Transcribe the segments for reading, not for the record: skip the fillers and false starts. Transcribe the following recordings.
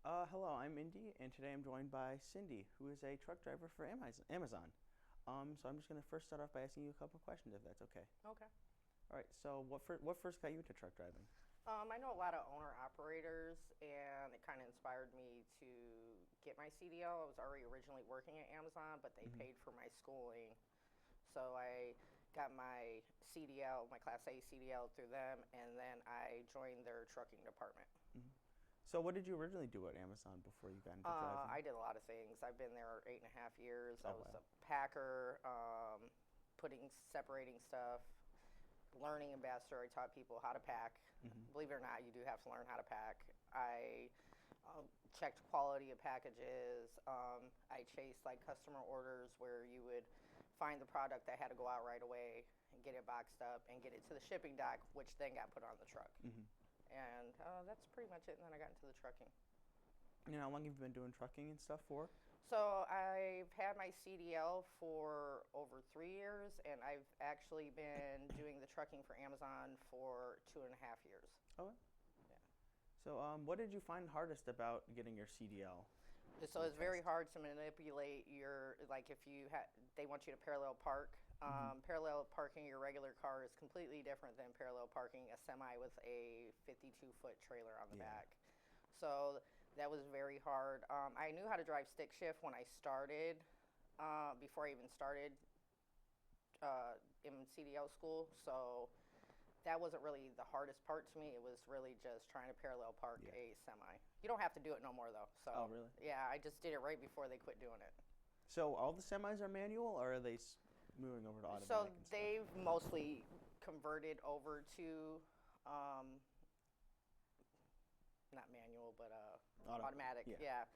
Hello, I'm Indy, and today I'm joined by Cindy, who is a truck driver for Amazon. So I'm just going to first start off by asking you a couple of questions, if that's okay. Okay. All right. So what first got you into truck driving? I know a lot of owner operators, and it kind of inspired me to get my CDL. I was already originally working at Amazon, but they paid for my schooling. So I got my CDL, my Class A CDL through them, and then I joined their trucking department. So what did you originally do at Amazon before you got into driving? I did a lot of things. I've been there 8.5 years. I Oh was wow. a packer, separating stuff, learning ambassador. I taught people how to pack. Believe it or not, you do have to learn how to pack. I checked quality of packages. I chased like customer orders where you would find the product that had to go out right away and get it boxed up and get it to the shipping dock, which then got put on the truck. And that's pretty much it. And then I got into the trucking. You know, how long have you been doing trucking and stuff for? So I've had my CDL for over 3 years, and I've actually been doing the trucking for Amazon for 2.5 years. Oh. Yeah. So what did you find hardest about getting your CDL? So it's very hard to manipulate your, like if you they want you to parallel park. Parallel parking your regular car is completely different than parallel parking a semi with a 52-foot trailer on the back. So that was very hard. I knew how to drive stick shift when I started, before I even started in CDL school. So that wasn't really the hardest part to me. It was really just trying to parallel park a semi. You don't have to do it no more though. So Oh, really? yeah, I just did it right before they quit doing it. So all the semis are manual, or are they moving over to automatic So and stuff? they've mostly converted over to not manual, but automatic. Yeah.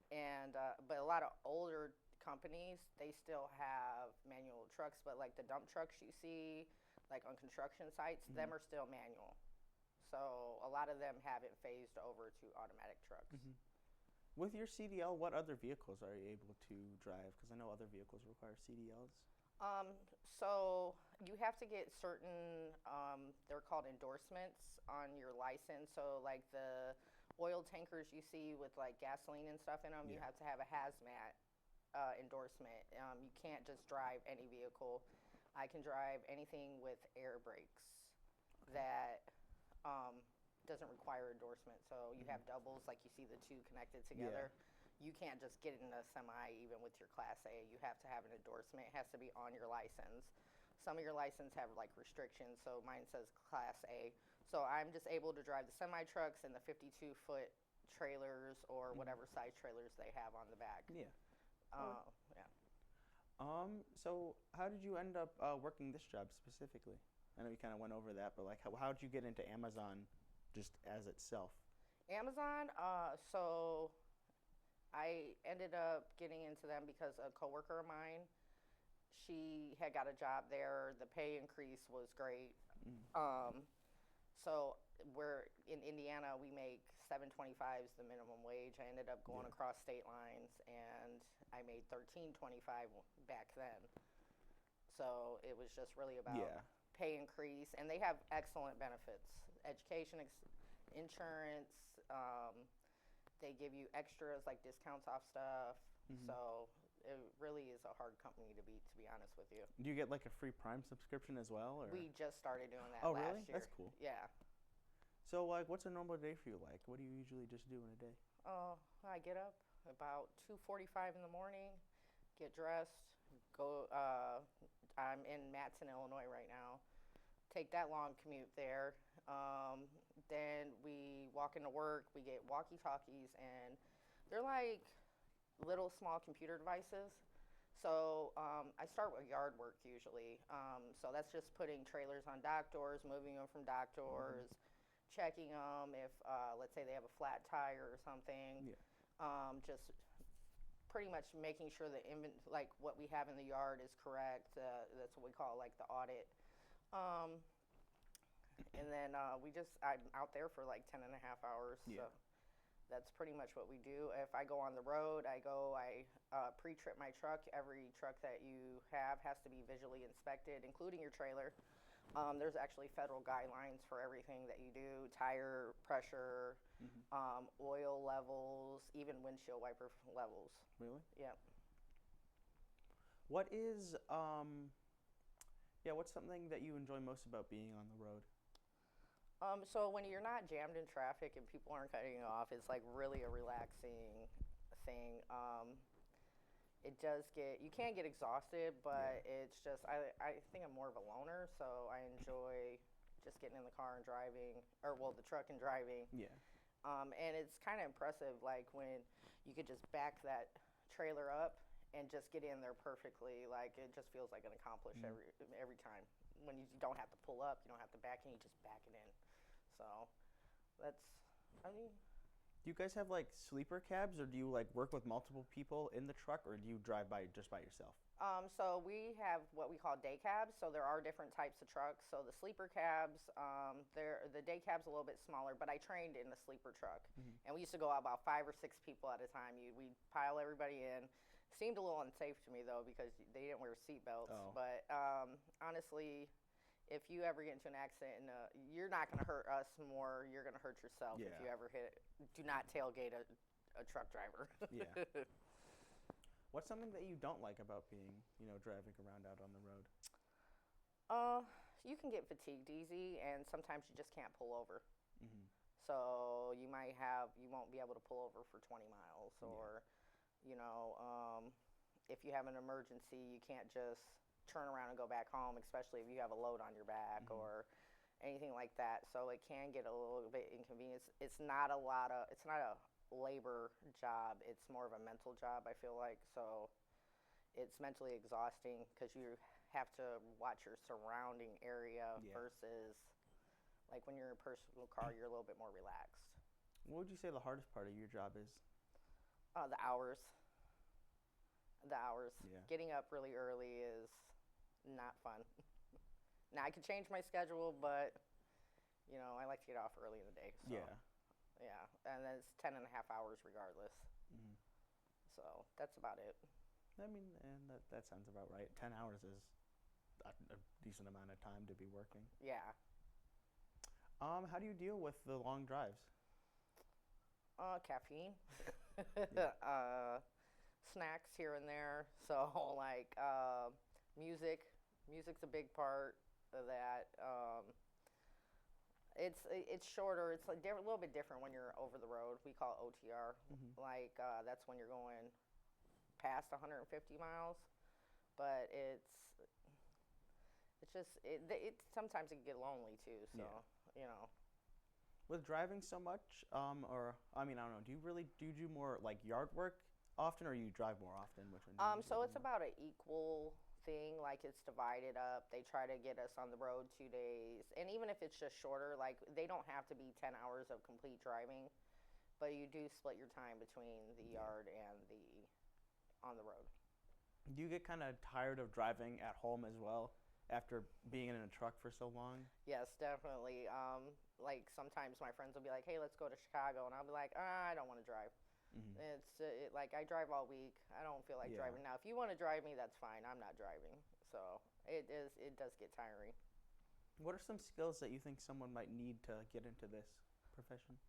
And but a lot of older companies, they still have manual trucks, but like the dump trucks you see, like on construction sites, them are still manual. So a lot of them haven't phased over to automatic trucks. With your CDL, what other vehicles are you able to drive? Because I know other vehicles require CDLs. So you have to get certain, they're called endorsements on your license. So like the oil tankers you see with like gasoline and stuff in them, you have to have a hazmat endorsement. You can't just drive any vehicle. I can drive anything with air brakes that doesn't require endorsement. So you have doubles, like you see the two connected together. You can't just get in a semi even with your Class A. You have to have an endorsement. It has to be on your license. Some of your license have like restrictions, so mine says Class A. So I'm just able to drive the semi trucks and the 52-foot trailers or whatever size trailers they have on the back. Yeah. Yeah. So how did you end up working this job specifically? I know you kind of went over that, but like, how did you get into Amazon, just as itself? Amazon. So I ended up getting into them because a coworker of mine, she had got a job there. The pay increase was great. So we're in Indiana, we make 7.25 is the minimum wage. I ended up going across state lines, and I made 13.25 back then. So it was just really about pay increase, and they have excellent benefits, education, insurance. They give you extras like discounts off stuff. So it really is a hard company to beat, to be honest with you. Do you get like a free Prime subscription as well? Or? We just started doing that Oh, last really? year. That's cool. Yeah. So like, what's a normal day for you like? What do you usually just do in a day? I get up about 2:45 in the morning, get dressed, go. I'm in Matson, Illinois right now. Take that long commute there. Then we walk into work. We get walkie-talkies, and they're like little small computer devices. So I start with yard work usually. So that's just putting trailers on dock doors, moving them from dock doors, checking them if, let's say they have a flat tire or something. Just pretty much making sure the like what we have in the yard is correct. That's what we call like the audit. And then I'm out there for like 10.5 hours. So that's pretty much what we do. If I go on the road, I pre-trip my truck. Every truck that you have has to be visually inspected, including your trailer. There's actually federal guidelines for everything that you do: tire pressure, oil levels, even windshield wiper levels. Really? Yep. What is what's something that you enjoy most about being on the road? So when you're not jammed in traffic and people aren't cutting you off, it's like really a relaxing thing. It does you can get exhausted, but it's just, I think I'm more of a loner, so I enjoy just getting in the car and driving, or well, the truck and driving. Yeah. And it's kind of impressive, like when you could just back that trailer up and just get in there perfectly. Like it just feels like an accomplishment every time. When you don't have to pull up, you don't have to back in, you just back it in. So that's, I mean. Do you guys have like sleeper cabs, or do you like work with multiple people in the truck, or do you drive just by yourself? So we have what we call day cabs. So there are different types of trucks. So the sleeper cabs, the day cab's a little bit smaller, but I trained in the sleeper truck, and we used to go out about 5 or 6 people at a time. We'd pile everybody in. Seemed a little unsafe to me though because they didn't wear seatbelts. Oh. But honestly, if you ever get into an accident, you're not going to hurt us more. You're going to hurt yourself if you ever hit. Do not tailgate a truck driver. Yeah. What's something that you don't like about being, driving around out on the road? You can get fatigued easy, and sometimes you just can't pull over. Mm-hmm. So you won't be able to pull over for 20 miles, or, if you have an emergency, you can't just turn around and go back home, especially if you have a load on your back or anything like that. So it can get a little bit inconvenient. It's not a labor job. It's more of a mental job, I feel like. So it's mentally exhausting because you have to watch your surrounding area versus like when you're in a personal car, you're a little bit more relaxed. What would you say the hardest part of your job is? The hours. Yeah. Getting up really early is not fun. Now I could change my schedule, but I like to get off early in the day. So, yeah, and then it's 10 and a half hours regardless. So that's about it. I mean, and that sounds about right. 10 hours is a decent amount of time to be working. Yeah. How do you deal with the long drives? Caffeine. Snacks here and there. So like music. Music's a big part of that. It's shorter. It's like a little bit different when you're over the road. We call it OTR. Like that's when you're going past 150 miles. But it sometimes it can get lonely too. So With driving so much, I don't know. Do you do more like yard work often, or you drive more often? Which one? So it's about an equal thing. Like it's divided up. They try to get us on the road 2 days, and even if it's just shorter, like they don't have to be 10 hours of complete driving, but you do split your time between the yard and the on the road. Do you get kind of tired of driving at home as well after being in a truck for so long? Yes, definitely. Like sometimes my friends will be like, "Hey, let's go to Chicago," and I'll be like, "I don't want to drive." Like I drive all week. I don't feel like driving. Now, if you want to drive me, that's fine. I'm not driving. So it does get tiring. What are some skills that you think someone might need to get into this profession?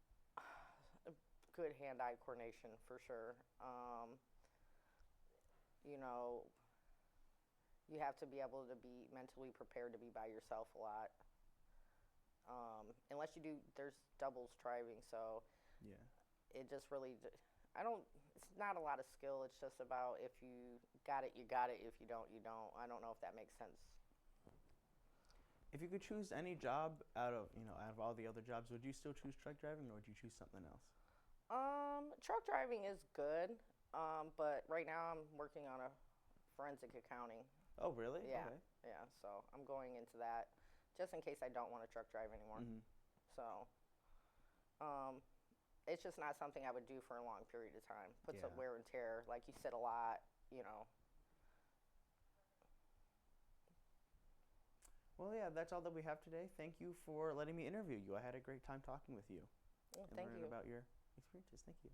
Good hand-eye coordination for sure. You have to be able to be mentally prepared to be by yourself a lot. Unless you do, there's doubles driving, so it just really, it's not a lot of skill. It's just about if you got it, you got it. If you don't, you don't. I don't know if that makes sense. If you could choose any job out of all the other jobs, would you still choose truck driving, or would you choose something else? Truck driving is good, but right now I'm working on a forensic accounting. Oh, really? Yeah. Okay. Yeah, so I'm going into that just in case I don't want to truck drive anymore. So, it's just not something I would do for a long period of time. Puts up wear and tear. Like you sit a lot, Well, yeah, that's all that we have today. Thank you for letting me interview you. I had a great time talking with you. Well, and thank learning you. about your experiences. Thank you.